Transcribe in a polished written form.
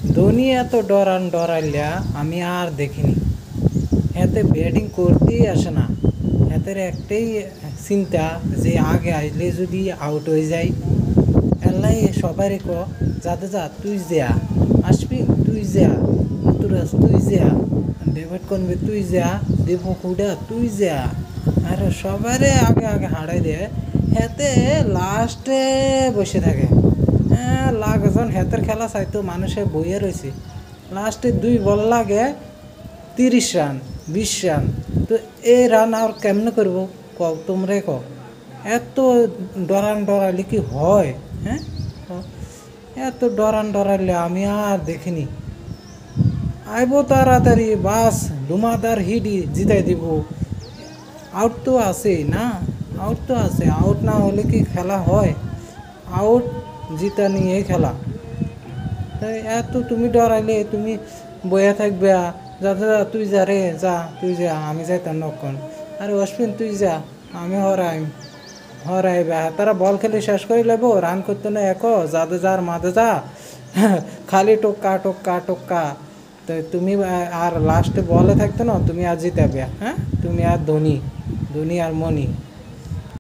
ধোনি এত ডরাইলা আমি আর দেখিনি। এতে ব্যাটিং করতেই আসে না। এদের একটাই চিন্তা যে আগে আসলে যদি আউট হয়ে যায়, এলাই সবাই ক যাতে যা তুই যা আসবি, তুই যা ঋতুরাজ, তুই যা ডেভিড করবে, তুই যা দীপক হুডা, তুই যা। আর সবারে আগে আগে হারাই দেয়। হেতে লাস্টে বসে থাকে। হ্যাঁ, যখন হেতের খেলা চাইতো মানুষের বইয়ে রয়েছে, লাস্টে 2 বল লাগে 30 রান 20 রান। তো এই রান আর কেমনে করবো কও, তোমরাই কও। এত ডরাইলে কি হয়? হ্যাঁ, এত ডরাইলে আমি আর দেখিনি। আইব তাড়াতাড়ি, বাস ধুমাদার হিট জিতাই দিব। আউট তো আছে না, আউট তো আছে, আউট না হলে কি খেলা হয়? আউট জিতা নিয়ে খেলা। তাই এত তুমি ডরাইলে তুমি বইয়া থাকবে, যাতে যা তুই যা রে, যা তুই যা, আমি যাইতাম নক্ষণ। আরে অশ্বিন তুই যা, আমি হরাইবে। তারা বল খেলে শেষ করে লেবো, রান করতে না এক যাতে যার মাঝে যা খালি টোক্কা টোক্কা টোক্কা। তো তুমি আর লাস্টে বলে থাকতো না, তুমি আর জিতাবে। হ্যাঁ, তুমি আর ধোনি আর মনি।